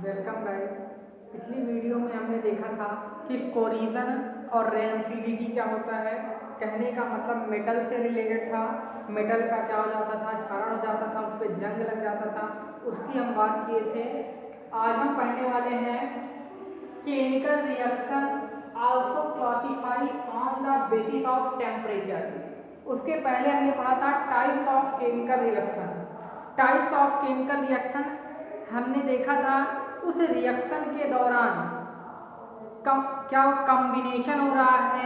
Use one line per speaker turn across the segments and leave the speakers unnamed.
Welcome guys. पिछली video में हमने देखा था कि कोरिजन और रेनसीडीटी क्या होता है। कहने का मतलब मेटल से रिलेटेड था। मेटल का क्या हो जाता था, क्षरण हो जाता था, उस पर जंग लग जाता था, उसकी हम बात किए थे। आज हम पढ़ने वाले हैं chemical reaction also classify on the basis of temperature. उसके पहले हमने पढ़ा था types of chemical reaction. Types of chemical reaction हमने देखा था उस रिएक्शन के दौरान क्या कॉम्बिनेशन हो रहा है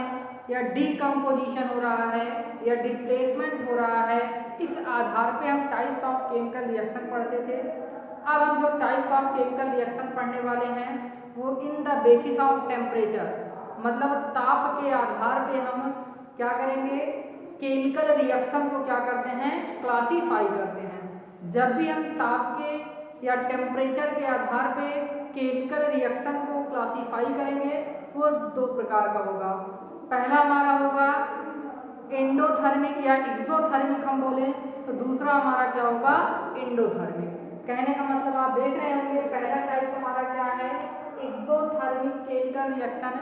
या डीकम्पोजिशन हो रहा है या डिस्प्लेसमेंट हो रहा है। इस आधार पे हम टाइप्स ऑफ केमिकल रिएक्शन पढ़ते थे। अब हम जो टाइप्स ऑफ केमिकल रिएक्शन पढ़ने वाले हैं वो in the basis of temperature, मतलब ताप के आधार पे हम क्या करेंगे, केमिकल रिएक्शन को क्या करते हैं, क्लासीफाई करते हैं। जब भी हम ताप के या टेम्परेचर के आधार पे केमिकल रिएक्शन को क्लासीफाई करेंगे वो दो प्रकार का होगा। पहला हमारा होगा एंडोथर्मिक या एक्सोथर्मिक हम बोले तो दूसरा हमारा क्या होगा, एंडोथर्मिक। कहने का मतलब आप देख रहे होंगे पहला टाइप हमारा क्या है, एक्सोथर्मिक केमिकल रिएक्शन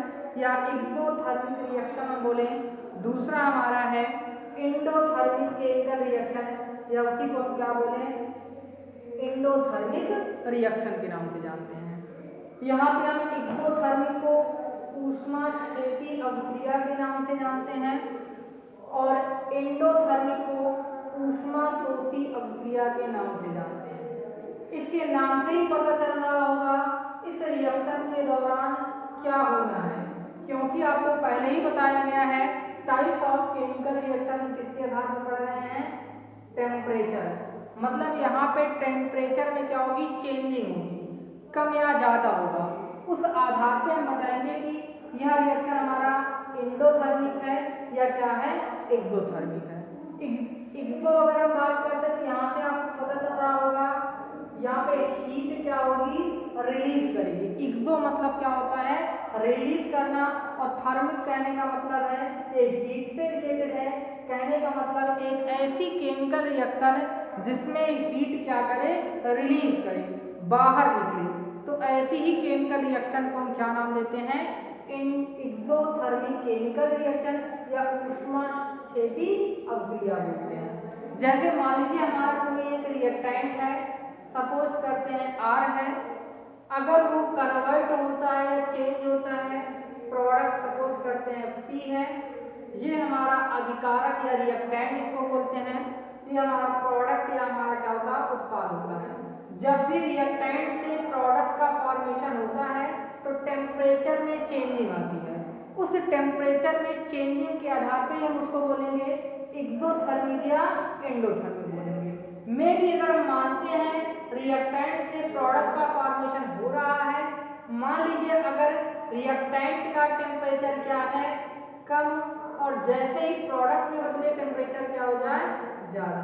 या एक्सोथर्मिक रिएक्शन हम बोले। दूसरा हमारा है एंडोथर्मिक केमिकल रिएक्शन या उसी को हम क्या बोले, एंडोथर्मिक रिएक्शन के नाम से जानते हैं। यहाँ पे हम एक्सोथर्मिक को ऊष्माक्षेपी अभिक्रिया के नाम से जानते हैं और एंडोथर्मिक को ऊष्माशोषी अभिक्रिया के नाम से जानते हैं। इसके नाम से ही पता चल रहा होगा इस रिएक्शन के दौरान क्या होना है, क्योंकि आपको पहले ही बताया गया है टाइप ऑफ केमिकल रिएक्शन किसके आधार पर पढ़ रहे हैं, टेम्परेचर। मतलब यहाँ पे टेम्परेचर में क्या होगी, चेंजिंग होगी, कम या ज़्यादा होगा। उस आधार पे हम बताएंगे कि यह रिएक्शन हमारा एंडोथर्मिक है या क्या है, एक्सोथर्मिक है। एक्सो अगर हम बात करते हैं तो यहाँ से आपको पता चल रहा होगा यहाँ पे हीट क्या होगी, रिलीज करेगी। एक्सो मतलब क्या होता है, रिलीज करना, और थर्मिक कहने का मतलब है एक हीट से रिलेटेड है। कहने का मतलब एक ऐसी केमिकल रिएक्शन जिसमें हीट क्या करे, रिलीज करे, बाहर निकले। तो ऐसी ही केमिकल रिएक्शन को हम क्या नाम देते हैं, एक्सोथर्मिक केमिकल रिएक्शन या ऊष्माक्षेपी अभिक्रिया बोलते हैं। जैसे मान लीजिए हमारा कोई एक रिएक्टेंट है, सपोज करते हैं R है, अगर वो कन्वर्ट होता है या चेंज होता है, प्रोडक्ट सपोज करते हैं P है, ये हमारा अभिकारक या रिएक्टेंट इसको बोलते हैं। ये हमारा प्रोडक्ट या हमारा क्या होता है, उत्पाद होता है। जब भी रिएक्टेंट से प्रोडक्ट का फॉर्मेशन होता है तो टेम्परेचर में चेंजिंग आती है। उस टेम्परेचर में चेंजिंग के आधार पे हम उसको बोलेंगे एक्सोथर्मिक या एंडोथर्मिक बोलेंगे। में भी अगर हम मानते हैं रिएक्टेंट से प्रोडक्ट का फॉर्मेशन हो रहा है, मान लीजिए अगर रिएक्टेंट का टेम्परेचर क्या है, कम, और जैसे ही प्रोडक्ट में बदले टेम्परेचर क्या हो जाए, ज़्यादा।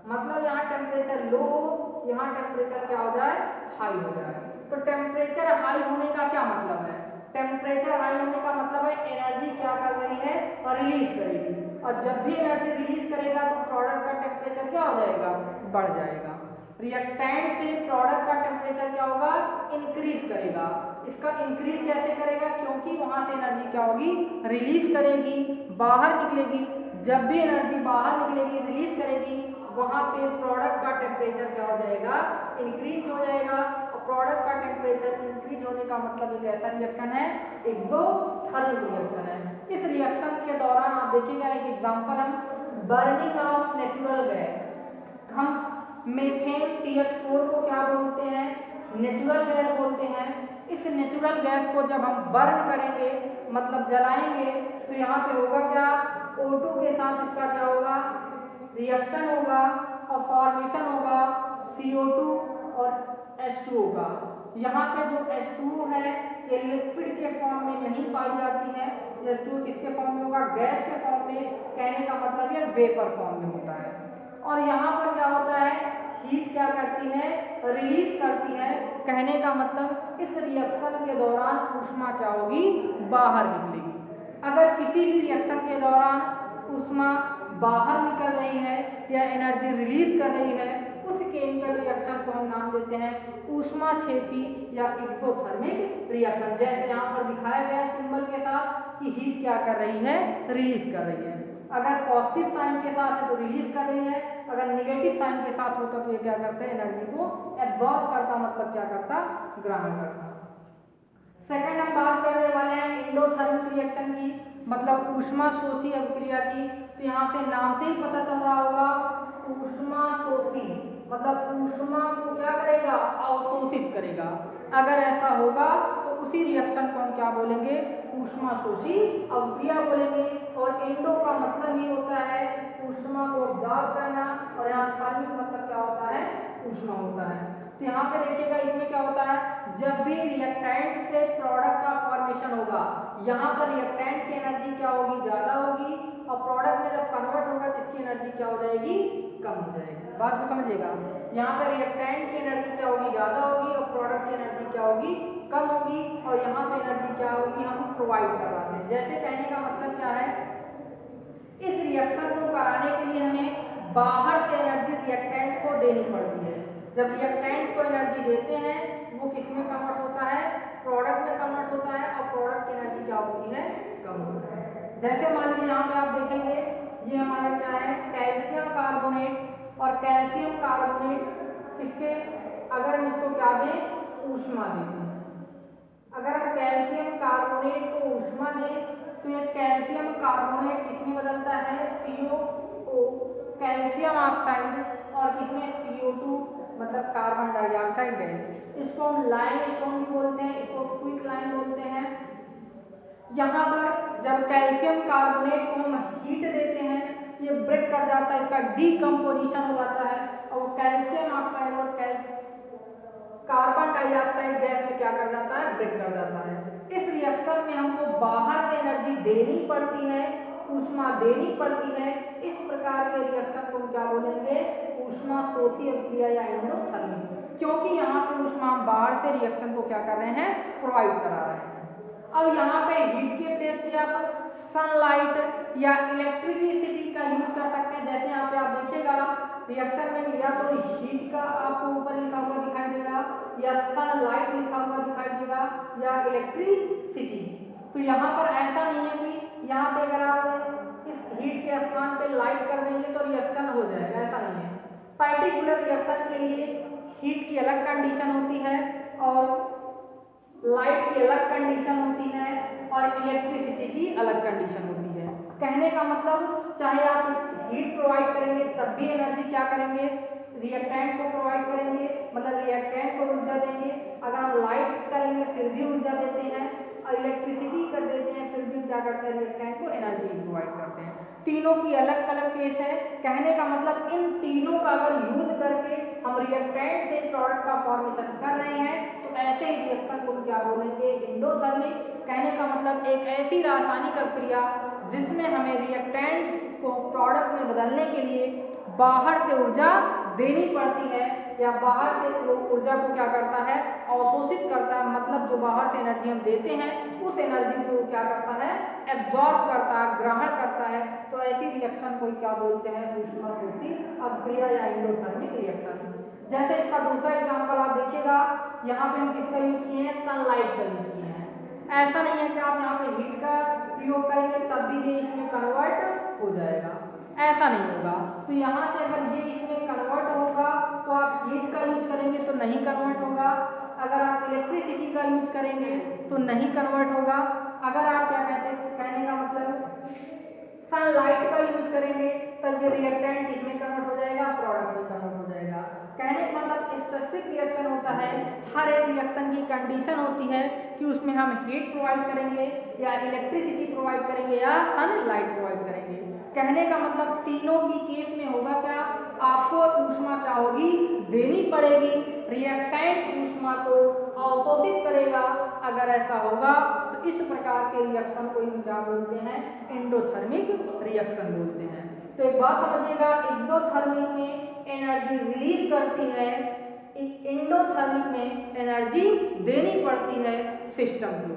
मतलब यहाँ टेम्परेचर लो हो, यहाँ टेम्परेचर क्या हो जाए, हाई हो जाए। तो टेम्परेचर हाई होने का क्या मतलब है, टेम्परेचर हाई होने का मतलब है एनर्जी क्या कर रही है, और रिलीज करेगी। और जब भी एनर्जी रिलीज करेगा तो प्रोडक्ट का टेम्परेचर क्या हो जाएगा, बढ़ जाएगा। रिएक्टेंट से प्रोडक्ट का टेम्परेचर क्या होगा, इंक्रीज करेगा। इसका इंक्रीज कैसे करेगा, क्योंकि वहां से एनर्जी क्या होगी, रिलीज करेगी, बाहर निकलेगी। जब भी एनर्जी बाहर निकलेगी, रिलीज करेगी, वहां पे प्रोडक्ट का टेम्परेचर क्या हो जाएगा, इंक्रीज हो जाएगा। और प्रोडक्ट का टेम्परेचर इंक्रीज होने का मतलब एक ऐसा रिएक्शन है, एक्सोथर्मिक रिएक्शन है। इस रिएक्शन के दौरान आप देखिएगा एक एग्जांपल, हम बर्निंग ऑफ नेचुरल गैस, हम मीथेन CH4 को क्या बोलते हैं, नेचुरल गैस बोलते हैं। इस नेचुरल गैस को जब हम बर्न करेंगे, मतलब जलाएंगे, तो यहाँ पे होगा क्या, O2 के साथ इसका क्या होगा, रिएक्शन होगा और फॉर्मेशन होगा CO2 और H2O का। यहाँ पे जो H2O है ये लिक्विड के फॉर्म में नहीं पाई जाती है। H2O किसके फॉर्म में होगा, गैस के फॉर्म में। कहने का मतलब ये वेपर फॉर्म में होता है। और यहाँ पर क्या होता है, हीट क्या करती है, रिलीज करती है। कहने का मतलब इस रिएक्शन के दौरान ऊष्मा क्या होगी, बाहर निकलेगी। अगर किसी भी रिएक्शन के दौरान ऊष्मा बाहर निकल रही है या एनर्जी रिलीज कर रही है, उस केमिकल रिएक्शन को हम नाम देते हैं ऊष्माक्षेपी या एक्सोथर्मिक रिएक्शन। जैसे यहाँ पर दिखाया गया सिंबल के साथ कि हीट क्या कर रही है, रिलीज कर रही है। अगर पॉजिटिव साइन के साथ है तो रिलीज कर रही है, अगर निगेटिव साइन के साथ होता तो ये क्या करता है, एनर्जी को एब्जॉर्ब करता, मतलब क्या करता, ग्रहण करता। सेकंड हम बात करने वाले हैं एंडोथर्मिक रिएक्शन की, मतलब ऊष्मा शोषी अभिक्रिया की। तो यहाँ से नाम से ही पता चल रहा होगा, ऊष्मा शोषी मतलब ऊष्मा को क्या करेगा, अवशोषित करेगा। अगर ऐसा होगा तो उसी रिएक्शन को हम क्या बोलेंगे, ऊष्मा शोषी अभिक्रिया बोलेंगे। और एंडो का मतलब ही होता है ऊष्मा को अब्जॉर्ब करना, और यहाँ थर्मिक मतलब क्या होता है, ऊष्मा होता है। तो यहाँ पे देखिएगा इसमें क्या होता है, जब भी रिएक्टेंट से प्रोडक्ट का फॉर्मेशन होगा, यहाँ पर रिएक्टेंट की एनर्जी क्या होगी, ज्यादा होगी, और प्रोडक्ट में जब कन्वर्ट होगा तो इसकी एनर्जी क्या हो जाएगी, कम हो जाएगी। बात को समझिएगा, यहाँ पर रिएक्टेंट की एनर्जी क्या होगी, ज्यादा होगी, और प्रोडक्ट की एनर्जी क्या होगी, कम होगी। और यहाँ पे एनर्जी क्या होगी, हम प्रोवाइड करवाते हैं। जैसे कहने का मतलब क्या है, इस रिएक्शन को कराने के लिए हमें बाहर से एनर्जी रिएक्टेंट को देनी पड़ती है। जब रिएक्टेंट को एनर्जी देते हैं वो किस में कन्वर्ट होता है, प्रोडक्ट में कन्वर्ट होता है, और प्रोडक्ट की एनर्जी क्या होती है, कम होती है। जैसे मान लीजिए यहाँ पे आप देखेंगे, ये हमारा क्या है, कैल्शियम कार्बोनेट, और कैल्शियम कार्बोनेट इसके अगर हम इसको क्या दें, ऊष्मा देते हैं। अगर हम कैल्शियम कार्बोनेट को ऊष्मा दें तो ये कैल्शियम कार्बोनेट किसमें बदलता है, CO, कैल्शियम ऑक्साइड, और किसमें CO2 मतलब कार्बन डाइऑक्साइड गैस। इसको हम लाइमस्टोन भी बोलते हैं, इसको क्विक लाइम बोलते हैं। यहाँ पर जब कैल्शियम कार्बोनेट को हम हीट देते हैं, ये ब्रेक कर जाता है, इसका डीकम्पोजिशन हो जाता है, और कैल्शियम ऑक्साइड और कार्बन डाइऑक्साइड गैस में क्या कर जाता है, ब्रेक कर जाता है। इस रिएक्शन में हमको बाहर से एनर्जी देनी पड़ती है, ऊष्मा देनी पड़ती है। इस प्रकार के रिएक्शन को हम क्या बोलेंगे, ऊष्मा शोषी अभिक्रिया या एंडोथर्मिक, क्योंकि यहाँ पे ऊष्मा हम बाहर से रिएक्शन को क्या कर रहे हैं, प्रोवाइड करा रहे हैं। अब यहाँ पे हीट के प्लेस पे आप सनलाइट या इलेक्ट्रिसिटी का यूज कर सकते हैं। जैसे यहाँ पे आप देखिएगा रिएक्शन में या तो हीट का आपको ऊपर लिखा हुआ दिखाई देगा, या सनलाइट लिखा हुआ दिखाई देगा, या इलेक्ट्रिसिटी। तो यहाँ पर ऐसा नहीं है कि यहाँ पे अगर आप इस हीट के स्थान पे लाइट कर देंगे तो रिएक्शन हो जाएगा, ऐसा नहीं है। पर्टिकुलर रिएक्शन के लिए हीट की अलग कंडीशन होती है, और लाइट की अलग कंडीशन होती है, और इलेक्ट्रिसिटी की अलग कंडीशन होती है। कहने का मतलब चाहे आप हीट प्रोवाइड करेंगे तब भी एनर्जी क्या करेंगे, रिएक्टेंट को प्रोवाइड करेंगे, मतलब रिएक्टेंट को ऊर्जा देंगे। अगर हम लाइट करेंगे फिर भी ऊर्जा देते हैं, और इलेक्ट्रिसिटी कर देते हैं फिर भी क्या करते हैं, रिएक्टेंट को एनर्जी प्रोवाइड करते हैं। तीनों की अलग अलग केस है। कहने का मतलब इन तीनों का अगर यूज करके हम रिएक्टेंट से प्रोडक्ट का फॉर्मेशन कर रहे हैं तो ऐसे ही रिएक्शन को क्या बोलेंगे, एंडोथर्मिक। कहने का मतलब एक ऐसी रासायनिक अभिक्रिया जिसमें हमें रिएक्टेंट को प्रोडक्ट में बदलने के लिए बाहर से ऊर्जा देनी पड़ती है, या बाहर से ऊर्जा को क्या करता है, अवशोषित करता है। मतलब जो बाहर से एनर्जी हम देते हैं उस एनर्जी को क्या करता है, एब्जॉर्ब करता है, ग्रहण करता है। तो ऐसी रिएक्शन को क्या बोलते हैं, ऊष्मा शोषी अभिक्रिया या एंडोथर्मिक रिएक्शन। जैसे इसका दूसरा एग्जाम्पल आप देखिएगा, यहाँ पे हम किसका यूज किए हैं, सनलाइट का यूज किए हैं। ऐसा नहीं है कि आप यहाँ पे हीट का प्रयोग करेंगे तब भी ये इसमें कन्वर्ट हो जाएगा, ऐसा नहीं होगा। तो यहाँ से अगर ये इसमें कन्वर्ट होगा तो आप हीट का यूज करेंगे तो नहीं कन्वर्ट होगा, अगर आप इलेक्ट्रिसिटी का यूज करेंगे तो नहीं कन्वर्ट होगा। अगर आप क्या कहते हैं, कहने का मतलब सनलाइट का यूज करेंगे तब ये रिएक्टेंट इसमें कन्वर्ट हो जाएगा, प्रोडक्ट में कन्वर्ट हो जाएगा। कहने का मतलब स्पेसिफिक रिएक्शन होता है, हर एक रिएक्शन की कंडीशन होती है कि उसमें हम हीट प्रोवाइड करेंगे या इलेक्ट्रिसिटी प्रोवाइड करेंगे या सनलाइट प्रोवाइड करेंगे। कहने का मतलब तीनों की केस में होगा क्या, आपको ऊष्मा क्या होगी, देनी पड़ेगी, रिएक्टेंट ऊष्मा को अवशोषित करेगा। अगर ऐसा होगा तो इस प्रकार के रिएक्शन को हम क्या बोलते हैं, एंडोथर्मिक रिएक्शन बोलते हैं। तो एक बात समझिएगा, एक्सोथर्मिक में एनर्जी रिलीज करती है, एंडोथर्मिक में एनर्जी देनी पड़ती है सिस्टम को।